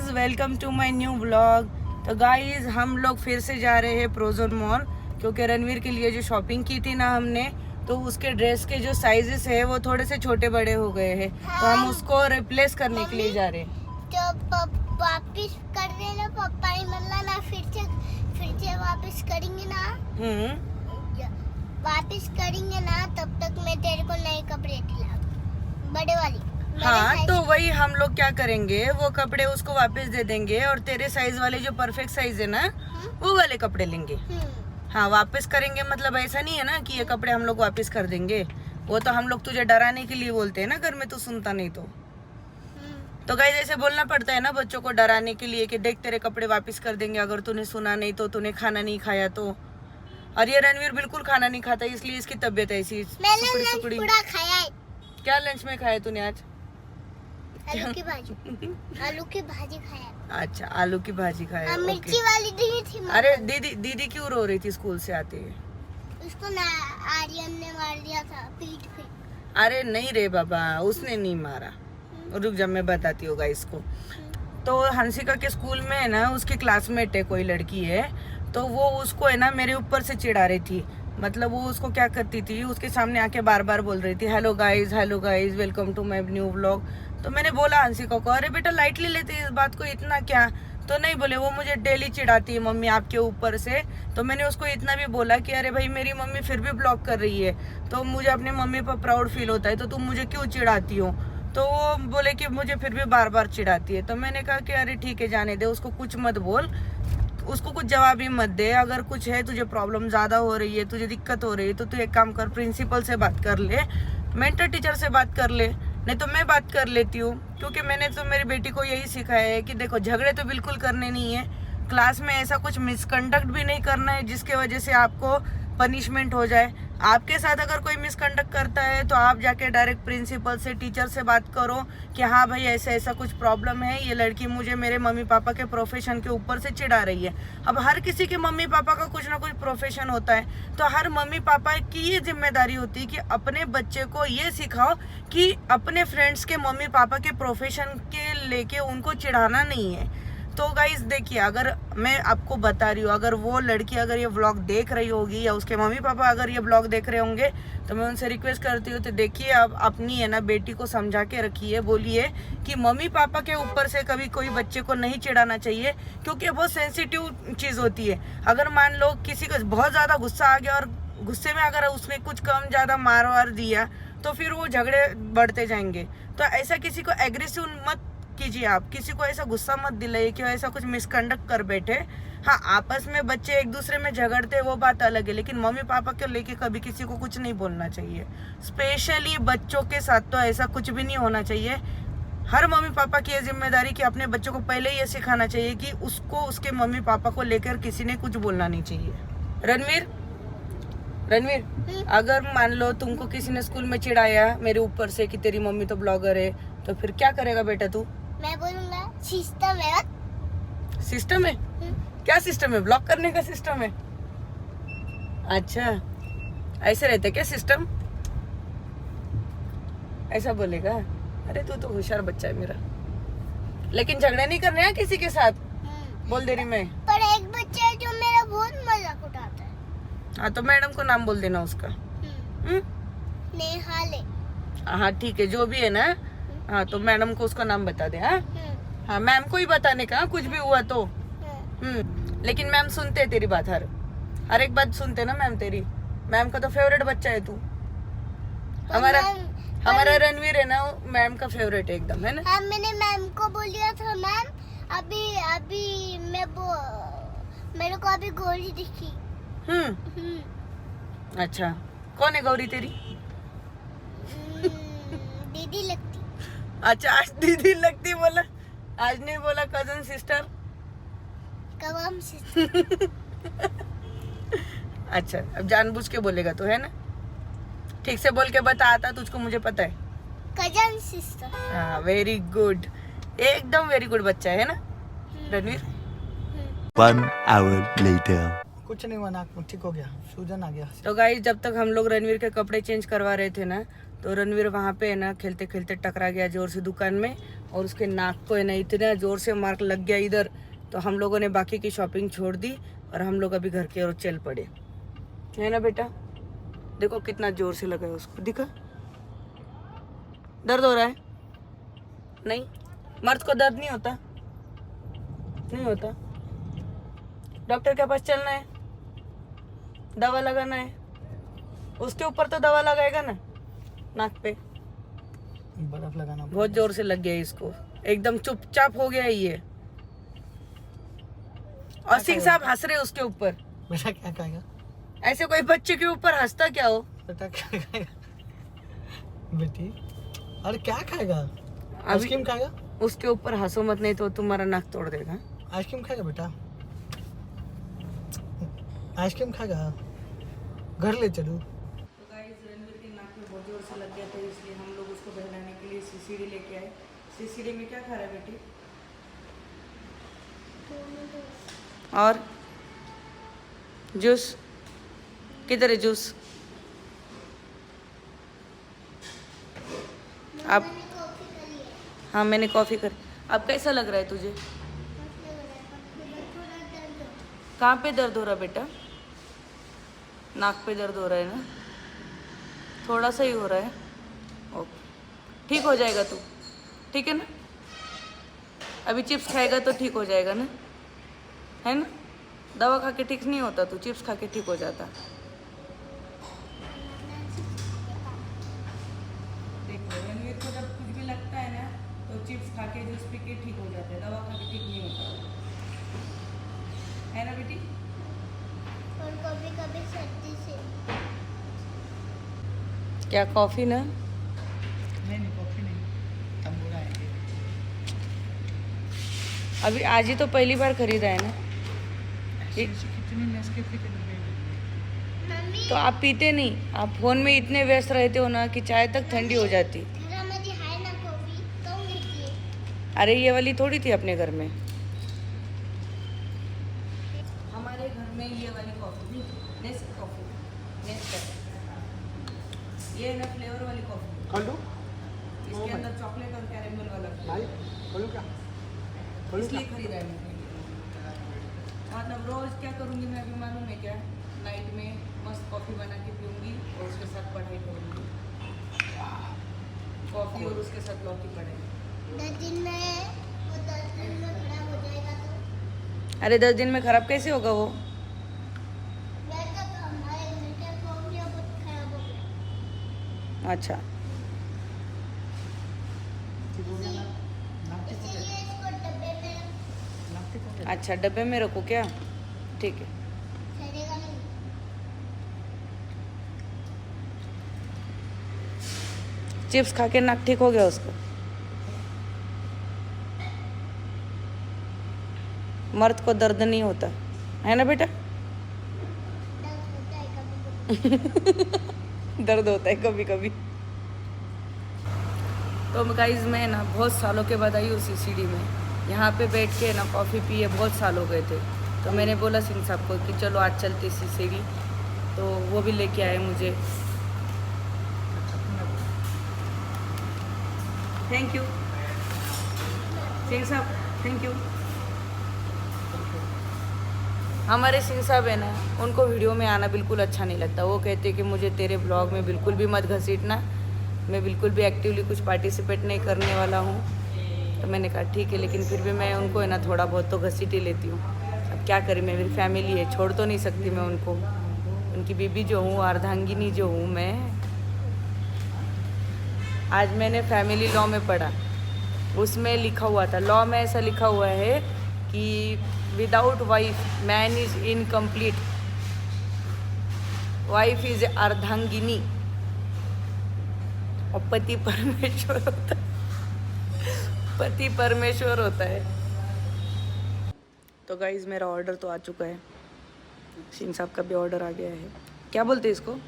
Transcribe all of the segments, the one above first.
Guys, welcome to my new vlog. तो guys हम लोग फिर से जा रहे हैं प्रोजोन मॉल, क्योंकि रणवीर के लिए जो शॉपिंग की थी ना हमने, तो उसके ड्रेस के जो साइजेस है वो थोड़े से छोटे बड़े हो गए हैं। तो हम उसको रिप्लेस करने के लिए जा रहे हैं। तो वापिस कर देना पापा ने, मतलब ना फिर से वापिस करेंगे ना। वापिस करेंगे ना, तब तक मैं तेरे को नए कपड़े दिला, बड़े वाली। हाँ, तो वही हम लोग क्या करेंगे, वो कपड़े उसको वापस दे देंगे और तेरे साइज वाले जो परफेक्ट साइज है ना, वो वाले कपड़े लेंगे। हाँ, वापस करेंगे मतलब ऐसा नहीं है ना कि ये कपड़े हम लोग वापस कर देंगे। वो तो हम लोग तुझे डराने के लिए बोलते हैं ना, घर में तू सुनता नहीं तो गाइस ऐसे बोलना पड़ता है ना बच्चों को डराने के लिए कि देख तेरे कपड़े वापस कर देंगे अगर तूने सुना नहीं तो, तूने खाना नहीं खाया तो। और ये रणवीर बिल्कुल खाना नहीं खाता, इसलिए इसकी तबीयत ऐसी सुकड़ी सुकड़ी। खाया है। क्या लंच में खाया तूने आज? आलू की भाजी। आलू की भाजी खाया। अच्छा, आलू की भाजी खाया। मिर्ची वाली दी थी। अरे दीदी क्यों रो रही थी स्कूल से आते हुए? उसको ना आर्यन ने मार दिया था पीठ पे। अरे नहीं रे बाबा, उसने नहीं मारा। रुक जा, मैं बताती हूँ इसको। तो हंसिका के स्कूल में है ना, उसकी क्लासमेट है, कोई लड़की है, तो वो उसको है ना मेरे ऊपर से चिढ़ा रही थी। मतलब वो उसको क्या करती थी, उसके सामने आके बार बार बोल रही थी hello guys welcome to my new vlog. तो मैंने बोला हंसिका को, अरे बेटा लाइटली लेते इस बात को, इतना क्या? तो नहीं बोले, वो मुझे डेली चिढ़ाती है मम्मी आपके ऊपर से। तो मैंने उसको इतना भी बोला कि अरे भाई मेरी मम्मी फिर भी ब्लॉग कर रही है, तो मुझे अपने मम्मी पर प्राउड फील होता है, तो तुम मुझे क्यों चिढ़ाती हो? तो वो बोले कि मुझे फिर भी बार बार चिढ़ाती है। तो मैंने कहा कि अरे ठीक है, जाने दे, उसको कुछ मत बोल, उसको कुछ जवाब ही मत दे। अगर कुछ है, तुझे प्रॉब्लम ज़्यादा हो रही है, तुझे दिक्कत हो रही है, तो तू एक काम कर, प्रिंसिपल से बात कर ले, मेंटर टीचर से बात कर ले, नहीं तो मैं बात कर लेती हूँ। क्योंकि मैंने तो मेरी बेटी को यही सिखाया है कि देखो, झगड़े तो बिल्कुल करने नहीं है, क्लास में ऐसा कुछ मिसकंडक्ट भी नहीं करना है जिसके वजह से आपको पनिशमेंट हो जाए। आपके साथ अगर कोई मिसकंडक्ट करता है तो आप जाके डायरेक्ट प्रिंसिपल से, टीचर से बात करो कि हाँ भाई ऐसा ऐसा कुछ प्रॉब्लम है, ये लड़की मुझे मेरे मम्मी पापा के प्रोफेशन के ऊपर से चिढ़ा रही है। अब हर किसी के मम्मी पापा का कुछ ना कुछ प्रोफेशन होता है, तो हर मम्मी पापा की ये जिम्मेदारी होती है कि अपने बच्चे को ये सिखाओ कि अपने फ्रेंड्स के मम्मी पापा के प्रोफेशन के लेके उनको चिढ़ाना नहीं है। तो गाइस देखिए, अगर मैं आपको बता रही हूँ, अगर वो लड़की अगर ये व्लॉग देख रही होगी या उसके मम्मी पापा अगर ये व्लॉग देख रहे होंगे, तो मैं उनसे रिक्वेस्ट करती हूँ, तो देखिए अब अपनी है ना बेटी को समझा के रखिए, बोलिए कि मम्मी पापा के ऊपर से कभी कोई बच्चे को नहीं चिढ़ाना चाहिए, क्योंकि बहुत सेंसिटिव चीज़ होती है। अगर मान लो किसी को बहुत ज़्यादा गुस्सा आ गया और गुस्से में अगर उसने कुछ कम ज़्यादा मार वार दिया, तो फिर वो झगड़े बढ़ते जाएंगे। तो ऐसा किसी को एग्रेसिव मत कीजिए, आप किसी को ऐसा गुस्सा मत दिलाइए कि ऐसा कुछ मिसकंडक्ट कर बैठे। हाँ, आपस में बच्चे एक दूसरे में झगड़ते वो बात अलग है, लेकिन मम्मी पापा को लेके कभी किसी को कुछ नहीं बोलना चाहिए। स्पेशली बच्चों के साथ तो ऐसा कुछ भी नहीं होना चाहिए। हर मम्मी पापा की ये जिम्मेदारी कि अपने बच्चों को पहले ये सिखाना चाहिए कि उसको उसके मम्मी पापा को लेकर किसी ने कुछ बोलना नहीं चाहिए। रणवीर, अगर मान लो तुमको किसी ने स्कूल में चिढ़ाया मेरे ऊपर से कि तेरी मम्मी तो ब्लॉगर है, तो फिर क्या करेगा बेटा तू? मैं बोलूंगा सिस्टम है। सिस्टम है? क्या सिस्टम है? ब्लॉक करने का सिस्टम है? अच्छा, ऐसे रहते क्या सिस्टम? ऐसा बोलेगा? अरे तू तो होशियार बच्चा है मेरा, लेकिन झगड़े नहीं करने हैं किसी के साथ, बोल दे रही मैं। पर एक बच्चा है जो मेरा बहुत मजाक उठाता है। हाँ, तो मैडम को नाम बोल देना उसका। नेहा ले। हाँ ठीक है, जो भी है ना। हाँ, तो मैडम को उसका नाम बता दे। हाँ, मैम को ही बताने का कुछ भी हुआ तो। लेकिन मैम सुनते तेरी बात, हर एक बात सुनते ना मैम तेरी। मैम का तो फेवरेट बच्चा है तू। हमारा रणवीर है ना, मैम का फेवरेट है एकदम, है ना? हाँ, मैंने मैम को बोलिया था, मैम अभी मेरे को अभी गौरी दिखी। अच्छा, कौन है गौरी तेरी? दीदी लगती। अच्छा, आज दीदी लगती बोला, आज नहीं बोला कजन सिस्टर? कवम सिस्टर। अच्छा, अब जानबूझ के बोलेगा तो, है ना? ठीक से बोल के बता, आता तुझको, मुझे पता है। Cousin sister. हाँ, वेरी गुड, एकदम वेरी गुड बच्चा है ना रणवीर? 1 hour later. कुछ नहीं हुआ, नाक ठीक हो गया, सूजन आ गया। तो गाइस, जब तक हम लोग रणवीर के कपड़े चेंज करवा रहे थे ना, तो रणवीर वहाँ पे है ना खेलते खेलते टकरा गया जोर से दुकान में, और उसके नाक को है ना इतना जोर से मार्क लग गया इधर। तो हम लोगों ने बाकी की शॉपिंग छोड़ दी और हम लोग अभी घर की ओर चल पड़े, है ना बेटा। देखो कितना जोर से लगा है उसको, दिखा। दर्द हो रहा है? नहीं, मर्द को दर्द नहीं होता, नहीं होता। डॉक्टर के पास चलना है, दवा लगाना है। उसके ऊपर तो दवा लगाएगा ना, नाक पे बर्फ लगाना। बहुत जोर से लग गया है इसको, एकदम चुपचाप हो गया है ये। और सिंह साहब हंस रहे उसके ऊपर। बेटा क्या खाएगा? ऐसे कोई बच्चे के ऊपर हंसता क्या हो? बेटा क्या खाएगा? बेटी अरे क्या खाएगा? अभी आइसक्रीम खाएगा? उसके ऊपर हंसो मत, नहीं तो तुम्हारा नाक तोड़ देगा। आइसक्रीम खाएगा बेटा? आइसक्रीम खाएगा? घर ले चलूं? तो गाइस रणवीर के नाक में बहुत जोर से लग गया था, इसलिए हम लोग उसको बहलाने के लिए सीसीडी लेके आए। सीसीडी में क्या खा रहा है बेटी? और जूस किधर है जूस? आप मैंने कॉफी करी है। हाँ मैंने कॉफ़ी कर। अब कैसा लग रहा है तुझे? मस्त लग रहा है, पर थोड़ा दर्द हो। कहाँ पे दर्द हो रहा है बेटा? नाक पे दर्द हो रहा है ना? थोड़ा सा ही हो रहा है। ओके, ठीक हो जाएगा तू, ठीक है ना? अभी चिप्स खाएगा तो ठीक हो जाएगा ना, है ना? दवा खा के ठीक नहीं होता, तू चिप्स खा के ठीक हो जाता। देखो रणवीर को जब कुछ भी लगता है ना तो चिप्स खा के जूस पी के ठीक हो जाता है, दवा खा के ठीक नहीं होता, है ना बेटी? और कभी कभी सर्दी से। क्या कॉफ़ी ना? नहीं कॉफी नहीं, तंबूरा आएंगे। अभी आज ही तो पहली बार खरीदा है ना? कितनी नेस्कैफे के डब्बे? मम्मी तो आप पीते नहीं, आप फोन में इतने व्यस्त रहते हो ना कि चाय तक ठंडी हो जाती। घरामध्ये आहे ना कॉफी, तो घेतली। अरे ये वाली थोड़ी थी अपने घर में, हमारे घर में ये वाली कॉफ़ी थी, नेस्ट कॉफ़ी, नेस्ट। ये है ना फ्लेवर वाली कॉफ़ी, खोल दूं? इसके अंदर चॉकलेट और कैरेमल वाला भाई flavor। खोलूं क्या? इसलिए खरीदा है मैंने। मतलब रोज क्या करूँगी मैं अभी मालूम है क्या? नाइट में मस्त कॉफ़ी बना के पीऊँगी और उसके साथ पढ़ाई करूँगी। कॉफ़ी और उसके साथ लौकी पढ़ाई। 10 दिन में है, वो 10 दिन में खराब हो जाएगा तो। अरे 10 दिन में ख़राब कैसे होगा वो? वैसे तो हमारे घर के कॉफी बहुत खराब हो गया। अच्छा, इसीलिए इसको डब्बे में अच्छा डब्बे में रखो क्या? ठीक है। सड़ेगा नहीं। चिप्स खा के नाक ठीक हो गया उसको? मर्द को दर्द नहीं होता, है ना बेटा? दर्द होता है कभी। दर्द होता है कभी कभी। तो गाइस मैं ना बहुत सालों के बाद आई हूँ सीसीडी में, यहाँ पे बैठ के ना कॉफ़ी पिए बहुत साल हो गए थे। तो मैंने बोला सिंह साहब को कि चलो आज चलते सीसीडी, तो वो भी लेके आए मुझे। थैंक यू सिंह साहब, थैंक यू। हमारे सिंह साहब है ना, उनको वीडियो में आना बिल्कुल अच्छा नहीं लगता। वो कहते कि मुझे तेरे ब्लॉग में बिल्कुल भी मत घसीटना, मैं बिल्कुल भी एक्टिवली कुछ पार्टिसिपेट नहीं करने वाला हूँ। तो मैंने कहा ठीक है, लेकिन फिर भी मैं उनको है ना थोड़ा बहुत तो घसीट ही लेती हूँ। अब क्या करें, मैं मेरी फैमिली है, छोड़ तो नहीं सकती मैं उनको। उनकी बीबी जो हूँ, अर्धांगिनी जो हूँ मैं। आज मैंने फैमिली लॉ में पढ़ा, उसमें लिखा हुआ था, लॉ में ऐसा लिखा हुआ है कि without wife man is incomplete, wife is अर्धांगिनी और पति परमेश्वर होता है, पति परमेश्वर होता है। तो गाइज मेरा ऑर्डर तो आ चुका है, सिंह साहब का भी ऑर्डर आ गया है। क्या बोलते हैं इसको?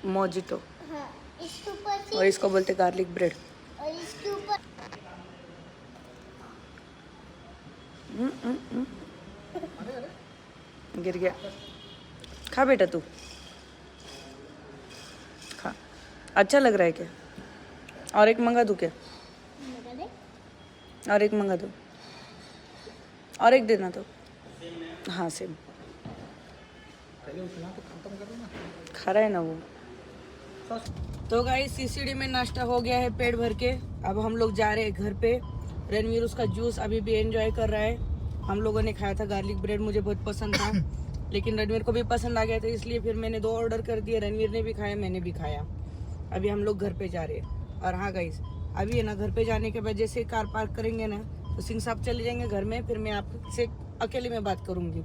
मोजिटो। हाँ, इसके ऊपर से और इसको बोलते गार्लिक ब्रेड। और इसके ऊपर गिर गया, खा बेटा तू। अच्छा लग रहा है क्या? और एक मंगा दूँ क्या? और एक मंगा दो, और एक देना तो। हाँ सेम खा रहा है ना वो। तो गाइस सीसीडी में नाश्ता हो गया है पेट भर के। अब हम लोग जा रहे हैं घर पे। रणवीर उसका जूस अभी भी एंजॉय कर रहा है। हम लोगों ने खाया था गार्लिक ब्रेड, मुझे बहुत पसंद था लेकिन रणवीर को भी पसंद आ गया था, इसलिए फिर मैंने 2 ऑर्डर कर दिए। रणवीर ने भी खाया, मैंने भी खाया। अभी हम लोग घर पे जा रहे हैं। और हाँ गाइस, अभी है ना घर पे जाने के बाद जैसे कार पार्क करेंगे ना तो सिंह साहब चले जाएंगे घर में, फिर मैं आपसे अकेले में बात करूंगी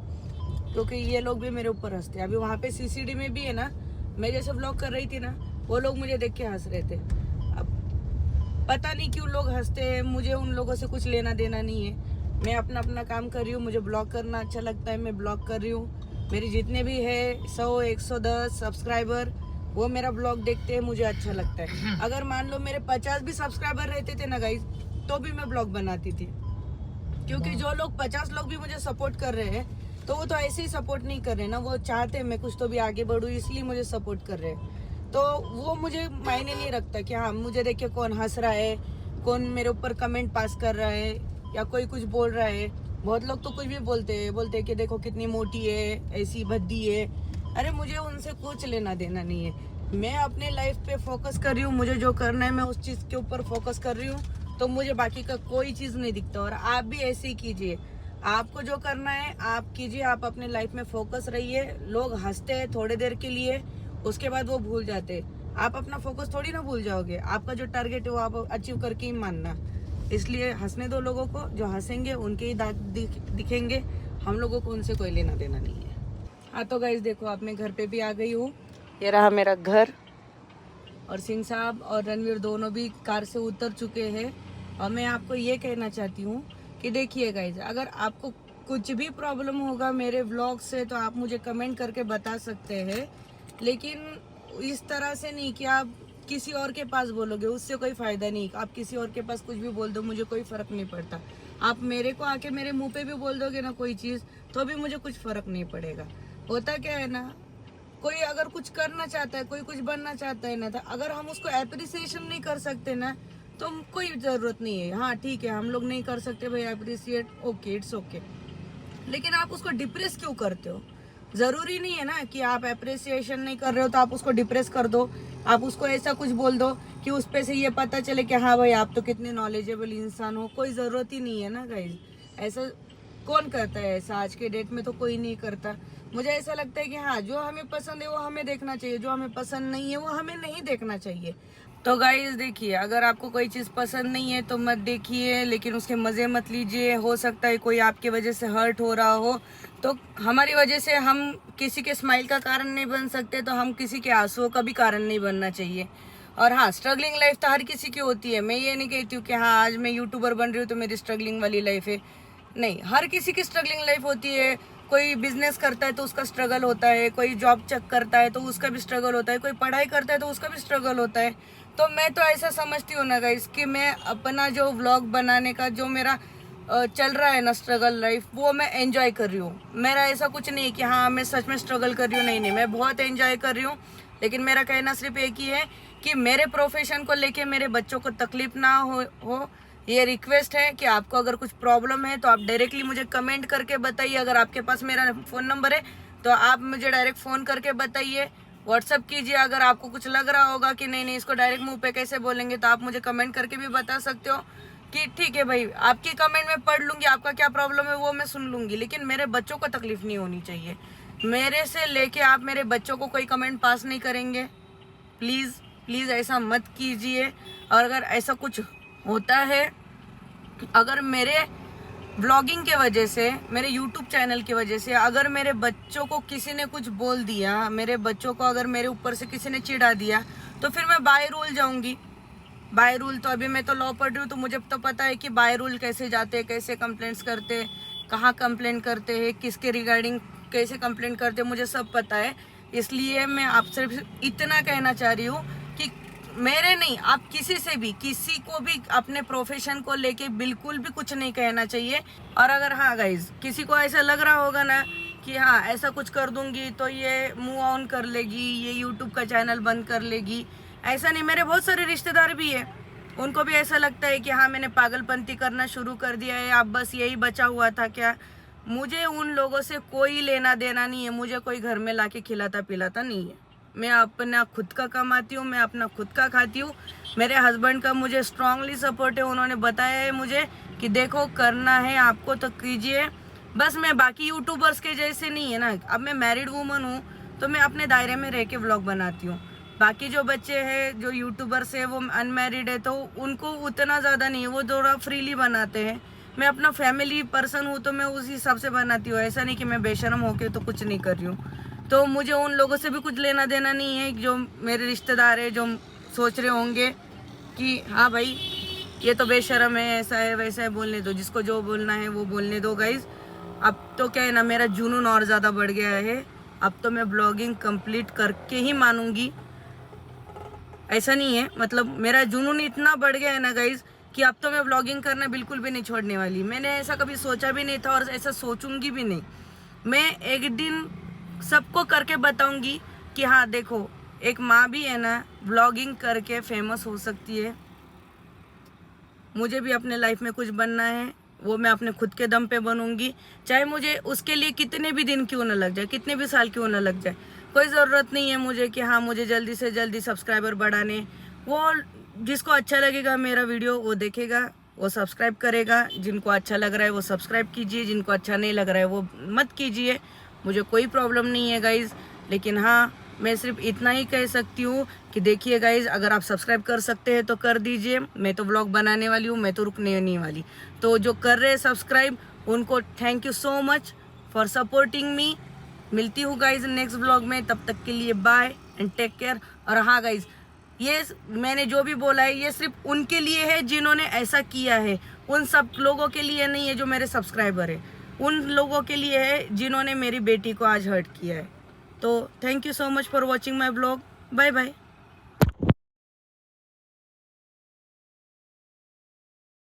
क्योंकि ये लोग भी मेरे ऊपर हंसते हैं। अभी वहाँ पे सीसीडी में भी है ना, मैं जैसे व्लॉग कर रही थी ना, वो लोग मुझे देख के हंस रहे थे। अब पता नहीं क्यों लोग हंसते हैं, मुझे उन लोगों से कुछ लेना देना नहीं है। मैं अपना अपना काम कर रही हूँ, मुझे ब्लॉग करना अच्छा लगता है, मैं ब्लॉग कर रही हूँ। मेरी जितने भी है 100 110 सब्सक्राइबर, वो मेरा ब्लॉग देखते हैं, मुझे अच्छा लगता है। अगर मान लो मेरे 50 भी सब्सक्राइबर रहते थे ना गाइस, तो भी मैं ब्लॉग बनाती थी, क्योंकि जो लोग 50 लोग भी मुझे सपोर्ट कर रहे हैं तो वो तो ऐसे ही सपोर्ट नहीं कर रहे ना, वो चाहते हैं मैं कुछ तो भी आगे बढ़ूँ, इसलिए मुझे सपोर्ट कर रहे हैं। तो वो मुझे मायने नहीं रखता कि हाँ मुझे देख के कौन हंस रहा है, कौन मेरे ऊपर कमेंट पास कर रहा है या कोई कुछ बोल रहा है। बहुत लोग तो कुछ भी बोलते हैं कि देखो कितनी मोटी है, ऐसी भद्दी है। अरे मुझे उनसे कुछ लेना देना नहीं है। मैं अपने लाइफ पे फोकस कर रही हूँ, मुझे जो करना है मैं उस चीज़ के ऊपर फोकस कर रही हूँ, तो मुझे बाकी का कोई चीज़ नहीं दिखता। और आप भी ऐसे ही कीजिए, आपको जो करना है आप कीजिए, आप अपने लाइफ में फोकस रहिए। लोग हंसते हैं थोड़ी देर के लिए, उसके बाद वो भूल जाते हैं। आप अपना फोकस थोड़ी ना भूल जाओगे, आपका जो टारगेट है वो आप अचीव करके ही मानना। इसलिए हंसने दो लोगों को, जो हंसेंगे उनके ही दांत दिखेंगे, हम लोगों को उनसे कोई लेना देना नहीं है। हाँ तो गाइस देखो, अब मैं घर पे भी आ गई हूँ। ये रहा मेरा घर, और सिंह साहब और रणवीर दोनों भी कार से उतर चुके हैं। और मैं आपको ये कहना चाहती हूँ कि देखिए गाइस, अगर आपको कुछ भी प्रॉब्लम होगा मेरे व्लॉग से तो आप मुझे कमेंट करके बता सकते हैं, लेकिन इस तरह से नहीं कि आप किसी और के पास बोलोगे, उससे कोई फायदा नहीं। आप किसी और के पास कुछ भी बोल दो, मुझे कोई फर्क नहीं पड़ता। आप मेरे को आके मेरे मुंह पे भी बोल दोगे ना कोई चीज़, तो भी मुझे कुछ फर्क नहीं पड़ेगा। होता क्या है ना, कोई अगर कुछ करना चाहता है, कोई कुछ बनना चाहता है ना, तो अगर हम उसको एप्रिसिएशन नहीं कर सकते ना तो कोई ज़रूरत नहीं है। हाँ ठीक है, हम लोग नहीं कर सकते भाई अप्रिसिएट, ओके इट्स ओके, लेकिन आप उसको डिप्रेस क्यों करते हो? ज़रूरी नहीं है ना कि आप अप्रिसिएशन नहीं कर रहे हो तो आप उसको डिप्रेस कर दो। आप उसको ऐसा कुछ बोल दो कि उस पे से ये पता चले कि हाँ भाई आप तो कितने नॉलेजेबल इंसान हो। कोई ज़रूरत ही नहीं है ना गाइज, ऐसा कौन करता है? ऐसा आज के डेट में तो कोई नहीं करता। मुझे ऐसा लगता है कि हाँ जो हमें पसंद है वो हमें देखना चाहिए, जो हमें पसंद नहीं है वो हमें नहीं देखना चाहिए। तो गाइस देखिए, अगर आपको कोई चीज़ पसंद नहीं है तो मत देखिए, लेकिन उसके मज़े मत लीजिए। हो सकता है कोई आपकी वजह से हर्ट हो रहा हो, तो हमारी वजह से हम किसी के स्माइल का कारण नहीं बन सकते, तो हम किसी के आंसुओं का भी कारण नहीं बनना चाहिए। और हाँ, स्ट्रगलिंग लाइफ तो हर किसी की होती है। मैं ये नहीं कहती हूँ कि हाँ आज मैं यूट्यूबर बन रही हूँ तो मेरी स्ट्रगलिंग वाली लाइफ है, नहीं। हर किसी की स्ट्रगलिंग लाइफ होती है। कोई बिजनेस करता है तो उसका स्ट्रगल होता है, कोई जॉब चेक करता है तो उसका भी स्ट्रगल होता है, कोई पढ़ाई करता है तो उसका भी स्ट्रगल होता है। तो मैं तो ऐसा समझती हूँ ना गाइस कि मैं अपना जो व्लॉग बनाने का जो मेरा चल रहा है ना स्ट्रगल लाइफ, वो मैं एंजॉय कर रही हूँ। मेरा ऐसा कुछ नहीं कि हाँ मैं सच में स्ट्रगल कर रही हूँ, नहीं, मैं बहुत एंजॉय कर रही हूँ। लेकिन मेरा कहना सिर्फ एक ही है कि मेरे प्रोफेशन को लेके मेरे बच्चों को तकलीफ ना हो। ये रिक्वेस्ट है कि आपको अगर कुछ प्रॉब्लम है तो आप डायरेक्टली मुझे कमेंट करके बताइए। अगर आपके पास मेरा फ़ोन नंबर है तो आप मुझे डायरेक्ट फ़ोन करके बताइए, व्हाट्सअप कीजिए। अगर आपको कुछ लग रहा होगा कि नहीं इसको डायरेक्ट मुंह पे कैसे बोलेंगे, तो आप मुझे कमेंट करके भी बता सकते हो कि ठीक है भाई, आपकी कमेंट मैं पढ़ लूँगी, आपका क्या प्रॉब्लम है वो मैं सुन लूँगी, लेकिन मेरे बच्चों को तकलीफ नहीं होनी चाहिए। मेरे से लेके आप मेरे बच्चों को कोई कमेंट पास नहीं करेंगे, प्लीज़ प्लीज़ ऐसा मत कीजिए। और अगर ऐसा कुछ होता है, अगर मेरे ब्लॉगिंग के वजह से, मेरे यूट्यूब चैनल की वजह से अगर मेरे बच्चों को किसी ने कुछ बोल दिया, मेरे बच्चों को अगर मेरे ऊपर से किसी ने चिढ़ा दिया, तो फिर मैं बाय रूल जाऊंगी। बाय रूल तो अभी मैं तो लॉ पढ़ रही हूँ, तो मुझे तो पता है कि बाय रूल कैसे जाते, कैसे कंप्लेंट्स करते, कहाँ कंप्लेंट करते हैं, किसके रिगार्डिंग कैसे कंप्लेंट करते, मुझे सब पता है। इसलिए मैं आपसे इतना कहना चाह रही हूँ कि मेरे नहीं, आप किसी से भी, किसी को भी अपने प्रोफेशन को लेके बिल्कुल भी कुछ नहीं कहना चाहिए। और अगर हाँ गाइज, किसी को ऐसा लग रहा होगा ना कि हाँ ऐसा कुछ कर दूंगी तो ये मूव ऑन कर लेगी, ये यूट्यूब का चैनल बंद कर लेगी, ऐसा नहीं, मेरे बहुत सारे रिश्तेदार भी है, उनको भी ऐसा लगता है कि हाँ मैंने पागलपंती करना शुरू कर दिया है, अब बस यही बचा हुआ था क्या। मुझे उन लोगों से कोई लेना देना नहीं है, मुझे कोई घर में लाके खिलाता पिलाता नहीं है। मैं अपना खुद का कमाती हूँ, मैं अपना खुद का खाती हूँ। मेरे हस्बैंड का मुझे स्ट्रांगली सपोर्ट है, उन्होंने बताया है मुझे कि देखो करना है आपको तो कीजिए। बस मैं बाकी यूट्यूबर्स के जैसे नहीं है ना, अब मैं मैरिड वूमन हूँ तो मैं अपने दायरे में रह के व्लॉग बनाती हूँ। बाकी जो बच्चे हैं जो यूट्यूबर्स है वो अनमैरिड है तो उनको उतना ज़्यादा नहीं है, वो थोड़ा फ्रीली बनाते हैं। मैं अपना फैमिली पर्सन हूँ तो मैं उस हिसाब से बनाती हूँ, ऐसा नहीं कि मैं बेशरम होके तो कुछ नहीं कर रही हूँ। तो मुझे उन लोगों से भी कुछ लेना देना नहीं है जो मेरे रिश्तेदार है, जो सोच रहे होंगे कि हाँ भाई ये तो बेशरम है, ऐसा है वैसा है, बोलने दो, जिसको जो बोलना है वो बोलने दो गाइज। अब तो क्या है ना, मेरा जुनून और ज़्यादा बढ़ गया है, अब तो मैं ब्लॉगिंग कंप्लीट करके ही मानूंगी। ऐसा नहीं है, मतलब मेरा जुनून इतना बढ़ गया है ना गाइज कि अब तो मैं व्लॉगिंग करना बिल्कुल भी नहीं छोड़ने वाली। मैंने ऐसा कभी सोचा भी नहीं था और ऐसा सोचूंगी भी नहीं। मैं एक दिन सबको करके बताऊंगी कि हाँ देखो एक माँ भी है ना व्लॉगिंग करके फेमस हो सकती है। मुझे भी अपने लाइफ में कुछ बनना है, वो मैं अपने खुद के दम पे बनूंगी, चाहे मुझे उसके लिए कितने भी दिन क्यों ना लग जाए, कितने भी साल क्यों ना लग जाए। कोई ज़रूरत नहीं है मुझे कि हाँ मुझे जल्दी से जल्दी सब्सक्राइबर बढ़ाने। वो जिसको अच्छा लगेगा मेरा वीडियो वो देखेगा, वो सब्सक्राइब करेगा। जिनको अच्छा लग रहा है वो सब्सक्राइब कीजिए, जिनको अच्छा नहीं लग रहा है वो मत कीजिए, मुझे कोई प्रॉब्लम नहीं है गाइज़। लेकिन हाँ मैं सिर्फ इतना ही कह सकती हूँ कि देखिए गाइज़, अगर आप सब्सक्राइब कर सकते हैं तो कर दीजिए। मैं तो व्लॉग बनाने वाली हूँ, मैं तो रुकने नहीं वाली। तो जो कर रहे हैं सब्सक्राइब उनको thank you so much for supporting me. मिलती हूँ गाइज नेक्स्ट व्लॉग में, तब तक के लिए बाय एंड टेक केयर। और हाँ गाइज, ये मैंने जो भी बोला है ये सिर्फ उनके लिए है जिन्होंने ऐसा किया है, उन सब लोगों के लिए नहीं है जो मेरे सब्सक्राइबर है, उन लोगों के लिए है जिन्होंने मेरी बेटी को आज हर्ट किया है। तो thank you so much for watching my vlog. Bye bye.